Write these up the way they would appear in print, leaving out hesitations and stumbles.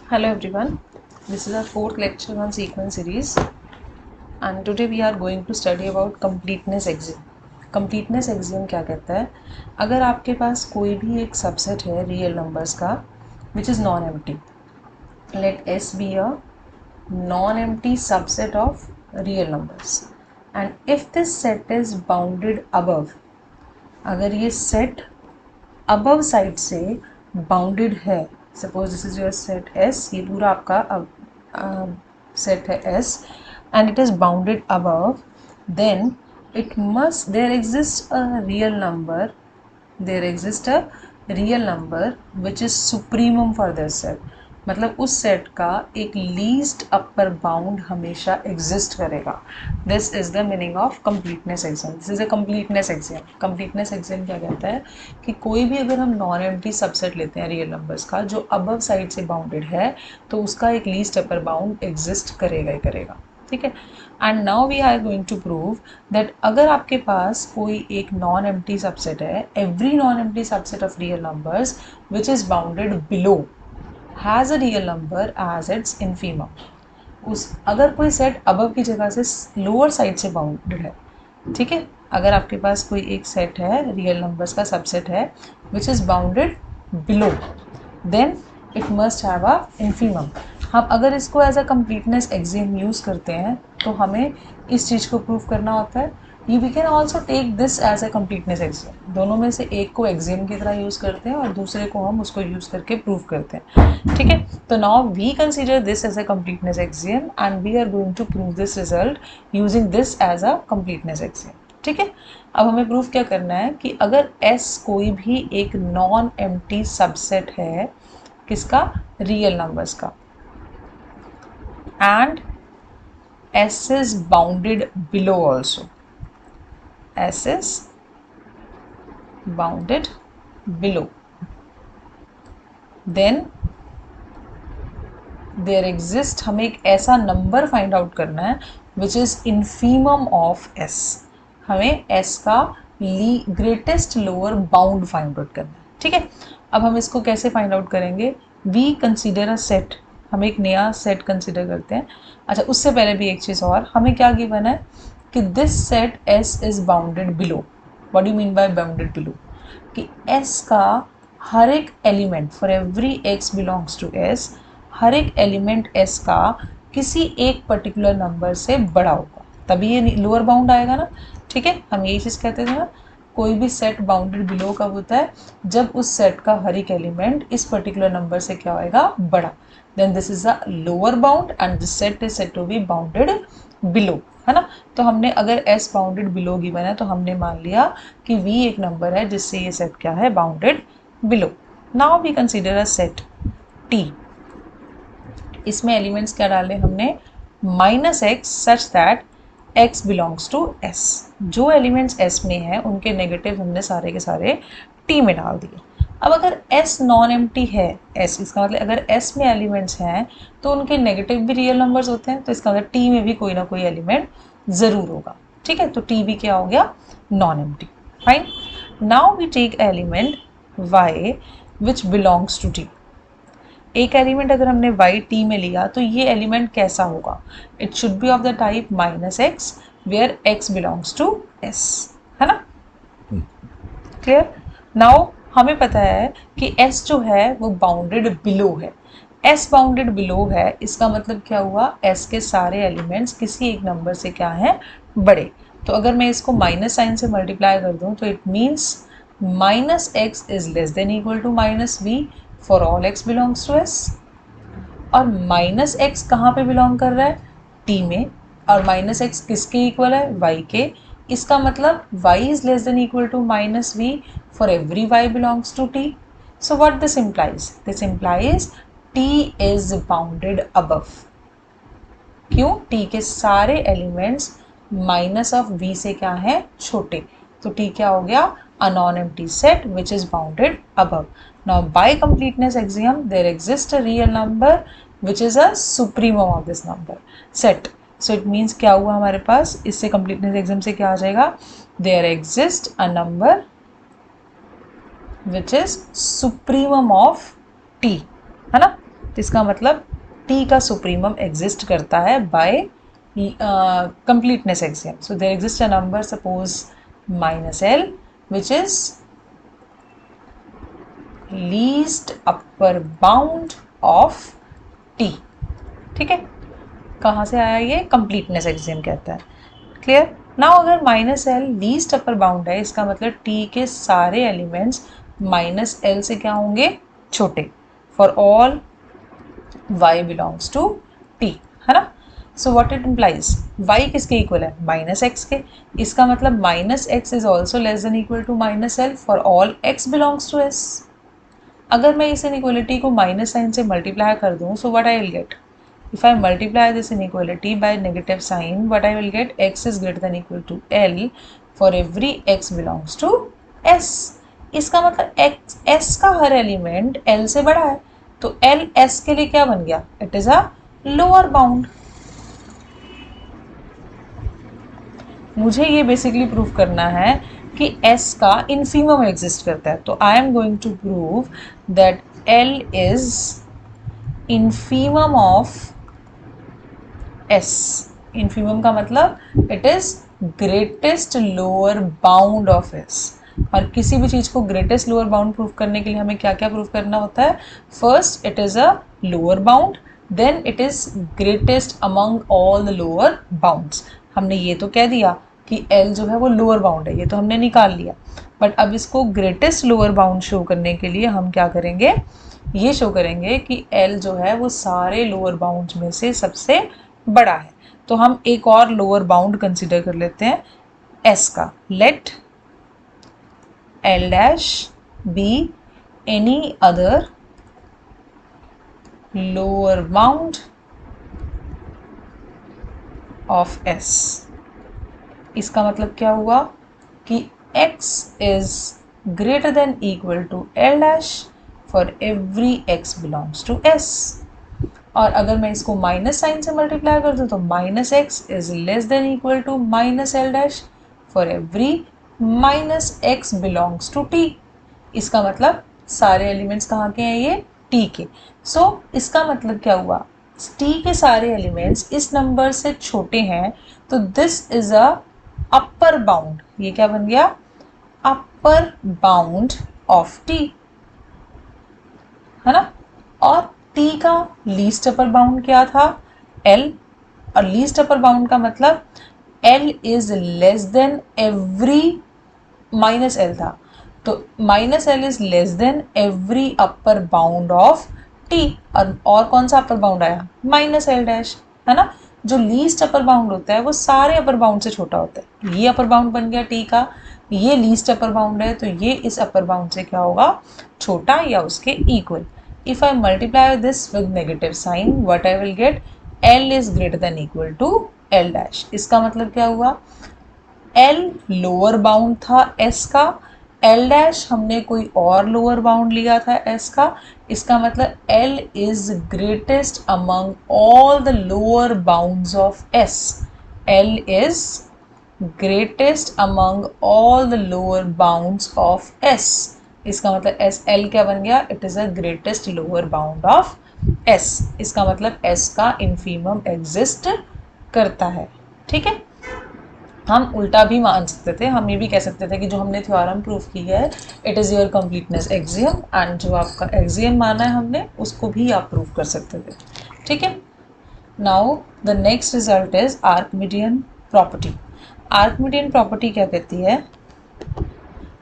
Hello everyone, this is our fourth lecture on sequence series and today we are going to study about completeness axiom. Completeness axiom क्या कहता है? अगर आपके पास कोई भी एक सबसेट है रियल नंबर्स का which is non-empty, let S be a non-empty subset of real numbers and if this set is bounded above, अगर ये set above साइड से बाउंडेड है, suppose this is your set S, ये पूरा आपका set है S and it is bounded above, then it must there exist a real number, there exist a real number which is supremum for this set. मतलब उस set का एक least upper bound हमेशा exist करेगा. This is the meaning of completeness exam. This is a completeness exam. Completeness exam क्या कहता है कि कोई भी अगर हम नॉन एम्प्टी सबसेट लेते हैं रियल नंबर्स का जो अबव साइड से बाउंडेड है तो उसका एक लीस्ट अपर बाउंड एग्जिस्ट करेगा ही करेगा. ठीक है. And now we are going to prove that अगर आपके पास कोई एक नॉन एम्प्टी सबसेट है, every non empty subset of real numbers which is bounded below has a real number as its infimum. उस अगर कोई सेट अबव की जगह से लोअर साइड से बाउंडेड है, ठीक है, अगर आपके पास कोई एक सेट है रियल नंबर्स का सबसेट है which is bounded below, then it must have a infimum. हम अगर इसको as a completeness axiom use करते हैं तो हमें इस चीज़ को प्रूव करना होता है. You we can also take this as a completeness axiom. दोनों में से एक को एक्सियम की तरह यूज़ करते हैं और दूसरे को हम उसको यूज़ करके प्रूव करते हैं. ठीक है. तो now we consider this as a completeness axiom and we are going to prove this result using this as a completeness axiom. ठीक है. अब हमें प्रूफ क्या करना है कि अगर S कोई भी एक नॉन एम्प्टी सबसेट है किसका, रियल नंबर्स का, and S is bounded below also, S is bounded below, then there exists, हमें एक ऐसा नंबर फाइंड आउट करना है which is infimum of S. हमें S का greatest lower bound find out करना है. ठीक है. अब हम इसको कैसे फाइंड आउट करेंगे? We consider a set. हम एक नया सेट कंसीडर करते हैं. अच्छा, उससे पहले भी एक चीज़ और, हमें क्या गिवन है कि this set S is bounded below. What do you mean by bounded below? कि S का हर एक element for every x belongs to S, हर एक एलिमेंट S का किसी एक पर्टिकुलर नंबर से बड़ा होगा, तभी ये लोअर बाउंड आएगा ना. ठीक है. हम यही चीज़ कहते थे ना, कोई भी सेट बाउंडेड बिलो कब होता है? जब उस सेट का हर एक एलिमेंट इस पर्टिकुलर नंबर से क्या होएगा, बड़ा. Then this is a lower bound and this set is said to be bounded below, है ना. तो हमने अगर S बाउंडेड बिलो गिवन है तो हमने मान लिया कि V एक नंबर है जिससे ये सेट क्या है, bounded below. Now we consider a set T. इसमें एलिमेंट्स क्या डाले हमने, -x such that x belongs to S. जो एलिमेंट्स S में है उनके नेगेटिव हमने सारे के सारे T में डाल दिए. अब अगर S नॉन एम्प्टी है, S इसका मतलब अगर S में एलिमेंट्स हैं तो उनके नेगेटिव भी रियल नंबर्स होते हैं, तो इसका मतलब T में भी कोई ना कोई एलिमेंट ज़रूर होगा. ठीक है. तो T भी क्या हो गया, non empty. Fine. Now we take element y which belongs to T. एक एलिमेंट अगर हमने y T में लिया तो ये एलिमेंट कैसा होगा? It should be of the type -x where x belongs to S, है ना. क्लियर. नाउ हमें पता है कि S जो है वो बाउंडेड बिलो है. S बाउंडेड बिलो है, इसका मतलब क्या हुआ, S के सारे एलिमेंट्स किसी एक नंबर से क्या हैं, बड़े. तो अगर मैं इसको माइनस साइन से मल्टीप्लाई कर दूं तो it means -x is less than equal to -v for all x belongs to S. और -x कहाँ पे बिलोंग कर रहा है, T में, और -x किसके इक्वल है, y के. इसका मतलब y is less than equal to -v for every y belongs to T. So what this implies, this implies T is bounded above. क्यों? T के सारे एलिमेंट्स माइनस ऑफ v से क्या है, छोटे. तो T क्या हो गया, a non-empty set which is bounded above. Now by completeness axiom there exists a real number which is a supremum of this number set. So it means क्या हुआ हमारे पास, इससे completeness axiom से क्या आ जाएगा, there exists a number which is supremum of T, है ना. तो इसका मतलब t का सुप्रीमम एग्जिस्ट करता है bye completeness axiom. So there exists a number, suppose minus L, which is least upper bound of t. ठीक है, कहाँ से आया ये? completeness axiom कहता है. क्लियर? नाउ अगर minus L least upper bound है, इसका मतलब t के सारे एलिमेंट्स माइनस एल से क्या होंगे? छोटे. For all y belongs to t, है ना? So what it implies? y किसके इक्वल है? माइनस एक्स के. इसका मतलब minus x is also less than equal to minus L for all x belongs to s. अगर मैं इस इनइक्वलिटी को माइनस साइन से मल्टीप्लाई कर दूँ, so what I will get? If I multiply this inequality by negative sign, what I will get? X is greater than equal to L for every x belongs to S. इसका मतलब x S का हर element L से बड़ा है, तो L S के लिए क्या बन गया? It is a lower bound. मुझे ये बेसिकली प्रूव करना है कि S का इन्फीमम एग्जिस्ट करता है, तो I am going to prove that L is infimum of S. Infimum का मतलब it is greatest lower bound of S. और किसी भी चीज़ को ग्रेटेस्ट लोअर बाउंड प्रूव करने के लिए हमें क्या क्या प्रूव करना होता है? First it is a lower bound, then it is greatest among all the lower bounds. हमने ये तो कह दिया कि L जो है वो लोअर बाउंड है, ये तो हमने निकाल लिया. बट अब इसको ग्रेटेस्ट लोअर बाउंड शो करने के लिए हम क्या करेंगे? ये शो करेंगे कि L जो है वो सारे लोअर बाउंड्स में से सबसे बड़ा है. तो हम एक और लोअर बाउंड कंसिडर कर लेते हैं S का. Let L dash be any other lower bound of S. इसका मतलब क्या हुआ कि x is greater than equal to L dash for every x belongs to S. और अगर मैं इसको माइनस साइन से मल्टीप्लाई कर दूँ तो minus x is less than equal to minus L dash for every minus x belongs to T. इसका मतलब सारे एलिमेंट्स कहाँ के हैं? ये टी के. सो इसका मतलब क्या हुआ? टी के सारे एलिमेंट्स इस नंबर से छोटे हैं, तो this is a upper bound. ये क्या बन गया? अपर बाउंड ऑफ टी, है ना? और t का लीस्ट अपर बाउंड क्या था? L. और लीस्ट अपर बाउंड का मतलब L is less then every minus L था, तो minus L is less then every upper bound of t. और कौन सा अपर बाउंड आया? माइनस L डैश, है ना? जो लीस्ट अपर बाउंड होता है वो सारे अपर बाउंड से छोटा होता है. ये अपर बाउंड बन गया t का, ये लीस्ट अपर बाउंड है, तो ये इस अपर बाउंड से क्या होगा? छोटा या उसके equal. If I multiply this with negative sign, what I will get? L is greater than equal to L dash. इसका मतलब क्या हुआ? L लोअर बाउंड था S का, L dash हमने कोई और लोअर बाउंड लिया था S का. इसका मतलब L is greatest among all the lower bounds of S. L is greatest among all the lower bounds of S. इसका मतलब एस एल क्या बन गया? It is a greatest lower bound of S. इसका मतलब एस का infimum exist करता है. ठीक है, हम उल्टा भी मान सकते थे. हम ये भी कह सकते थे कि जो हमने थ्योरम प्रूफ की है it is your completeness axiom, and जो आपका एक्सियम माना है हमने उसको भी आप प्रूफ कर सकते थे. ठीक है. Now the next result is Archimedean property. Archimedean property क्या कहती है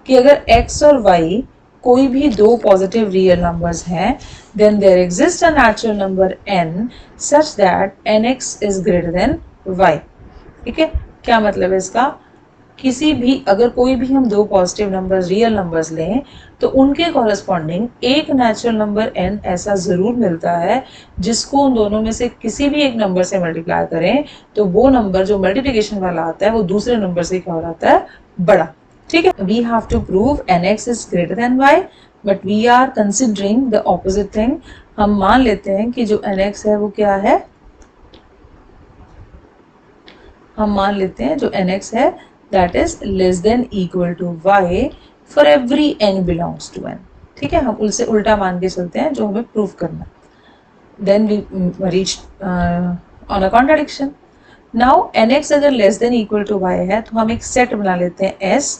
कि अगर x और y कोई भी दो पॉजिटिव रियल नंबर्स हैं, then there exist a natural number n such that nx is greater than y. ठीक है, क्या मतलब है इसका? किसी भी अगर कोई भी हम दो पॉजिटिव नंबर्स रियल नंबर्स लें तो उनके कॉरेस्पॉन्डिंग एक नेचुरल नंबर n ऐसा ज़रूर मिलता है जिसको उन दोनों में से किसी भी एक नंबर से मल्टीप्लाई करें तो वो नंबर जो मल्टीप्लिकेशन वाला आता है वो दूसरे नंबर से क्या हो जाता है? बड़ा. ठीक है, we have to prove nx is greater than y, but we are considering the opposite thing. हम मान लेते हैं कि जो nx है वो क्या है? हम मान लेते हैं जो nx है that is less than equal to y for every n belongs to n. ठीक है, हम उससे उल्टा मान के चलते हैं जो हमें प्रूव करना. then we reach on a contradiction. Now nx अगर less than equal to y है तो हम एक set बना लेते हैं s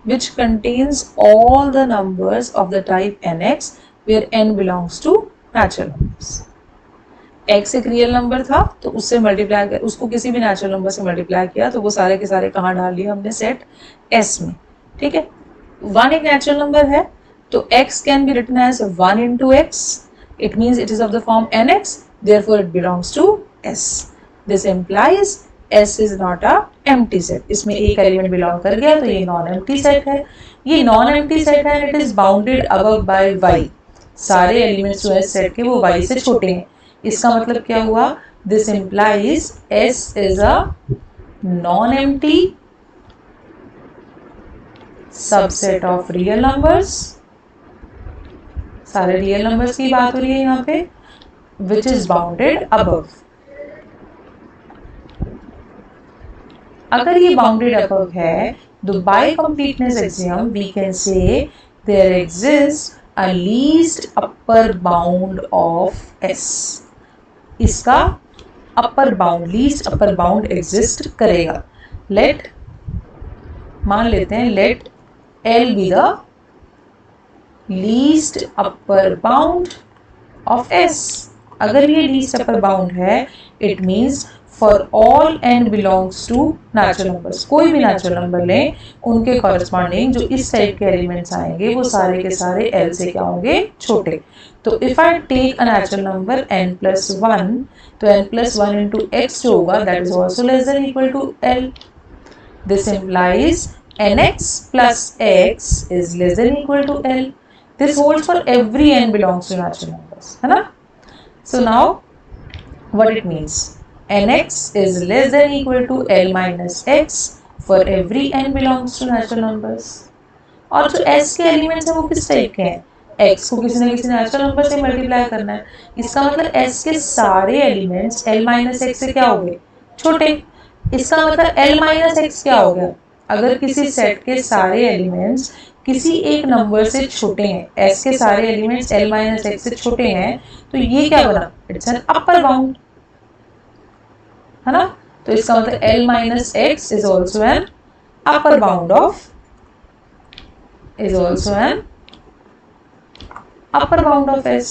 which contains all the numbers of the type nx where n belongs to natural numbers. x एक real number था तो उससे मल्टीप्लाई कर उसको किसी भी नेचुरल नंबर से मल्टीप्लाई किया तो वो सारे के सारे कहाँ डाल लिए हमने सेट s में. ठीक है, 1 एक नेचुरल नंबर है तो x can be written as 1 into x. It means it is of the form nx, therefore it belongs to s. This implies s is not a empty set. इसमें एक element belong कर गया तो ये non empty set है. ये non empty set है, it is bounded above by y. सारे एलिमेंट्स जो है सेट के वो y से छोटे हैं. इसका मतलब क्या हुआ? This implies s is a non empty subset of real numbers. सारे रियल नंबर्स की बात हो रही है यहाँ पे, विच इज बाउंडेड अबव. अगर ये बाउंडेड अबव है तो by completeness axiom we can say there exist a least upper bound of S. इसका upper bound, least upper bound exist करेगा. लेट मान लेते हैं let L be the least upper bound of S. अगर ये least upper bound है, it means for all n belongs to natural numbers. कोई भी natural number लें, उनके corresponding जो इस टाइप के elements आएंगे, वो सारे के सारे L से क्या होंगे? छोटे. तो if I take a natural number n plus 1, तो n plus 1 into x जो होगा, that is also less than equal to L. This implies nx plus x is less than equal to L. This holds for every n belongs to natural numbers, है ना? So now what it means? nx is less than equal to L minus x for every n belongs to natural numbers. और जो s के elements हैं वो किस type के हैं? x को किसी न किसी नेचुरल नंबर से मल्टीप्लाई करना है. इसका मतलब s के सारे एलिमेंट्स l माइनस x से क्या हो गए? छोटे. इसका मतलब l माइनस x क्या हो गया? अगर किसी सेट के सारे एलिमेंट्स किसी एक नंबर से छोटे हैं, s के सारे एलिमेंट्स l माइनस x से छोटे हैं, तो ये क्या बना? इट्स एन अपर बाउंड, है ना? तो इसका मतलब l minus x is also an upper bound of s.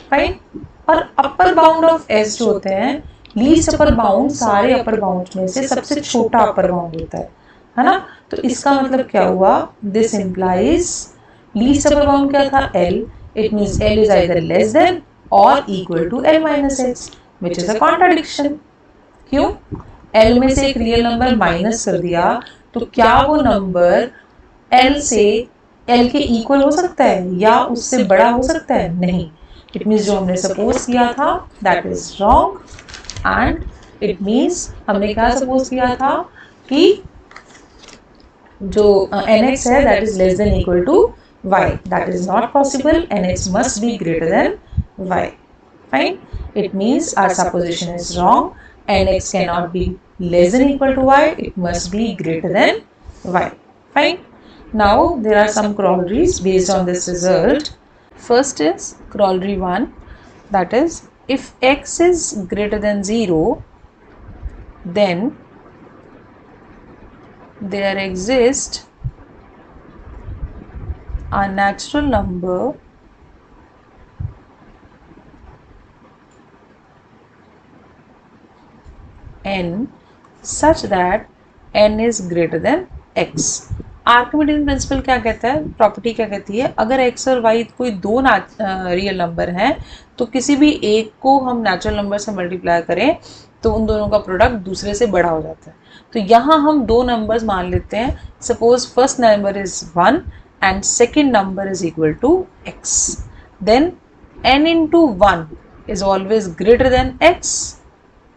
Fine. और अपर बाउंड ऑफ s जो होते हैं, लीस्ट अपर बाउंड सारे अपर बाउंड में से सबसे छोटा अपर बाउंड होता है ना? तो इसका मतलब क्या हुआ? This implies least upper bound क्या था? L. It means L is either less than और equal to L minus x, which is a contradiction. क्यों? L में से एक रियल नंबर माइनस कर दिया तो क्या वो नंबर L से L के इक्वल हो सकता है या उससे बड़ा हो सकता है? नहीं. इट मींस जो हमने सपोज किया था that is wrong. And it means हमने क्या सपोज किया था कि जो nx है that is less than equal to y. That is not possible. nx must be greater than y. Fine. It means our supposition is wrong. nx can not be less than equal to y. It must be greater than y. Fine. Now there are some corollaries based on this result. First is corollary 1, that is if x is greater than 0, then there exists a natural number n such that n is greater than x. Archimedes principal क्या कहता है? Property क्या कहती है? अगर x और y कोई दो रियल नंबर हैं तो किसी भी एक को हम नेचुरल नंबर से मल्टीप्लाई करें तो उन दोनों का प्रोडक्ट दूसरे से बड़ा हो जाता है. तो यहाँ हम दो नंबर्स मान लेते हैं. Suppose first number is 1 and second number is equal to x. देन n into 1 is always greater than x.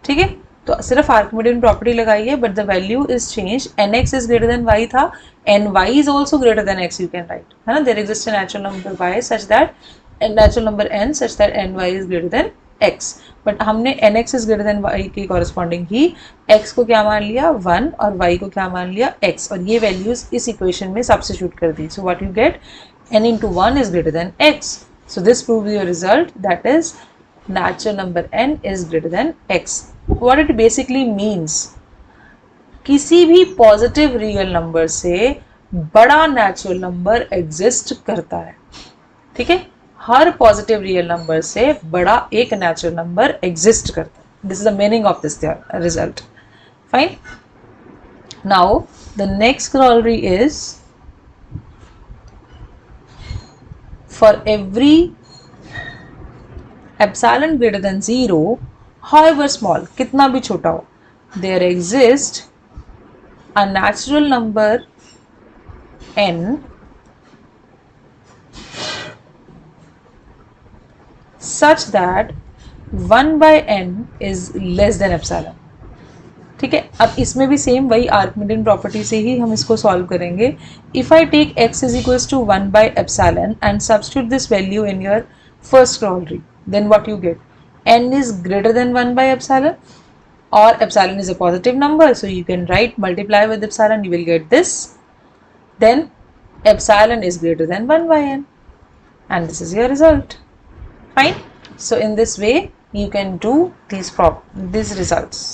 ठीक है, तो सिर्फ आर्किमिडीज प्रॉपर्टी लगाई है, but the value is change. nx is greater than y था, ny is also greater than x, you can write, है ना? There exist a natural number y such that natural number n such that ny is greater than x. But हमने nx is greater than y के corresponding ही x को क्या मान लिया? 1 और y को क्या मान लिया? x. और ये वैल्यूज इस इक्वेशन में सब्स्टिट्यूट कर दी. So what you get? n into 1 is greater than x. So this proves your result, that is natural number n is greater than x. What it basically means, किसी भी positive real number से बड़ा natural number exist करता है, ठीक है, हर positive real number से बड़ा एक नेचुरल नंबर एग्जिस्ट करता है. This is the meaning of this result. Fine. Now the next corollary is, for every epsilon greater than 0, however small, कितना भी छोटा हो, there exists a natural number n such that 1 by n is less than epsilon. ठीक है, अब इसमें भी same वही आर्किमिडियन प्रॉपर्टी से ही हम इसको सॉल्व करेंगे. If I take x is equals to 1 by epsilon and substitute this value in your first corollary, then what you get, n is greater than 1 by epsilon, or epsilon is a positive number, so you can write multiply with epsilon, you will get this. Then epsilon is greater than 1 by n, and this is your result. Fine. So in this way you can do these results.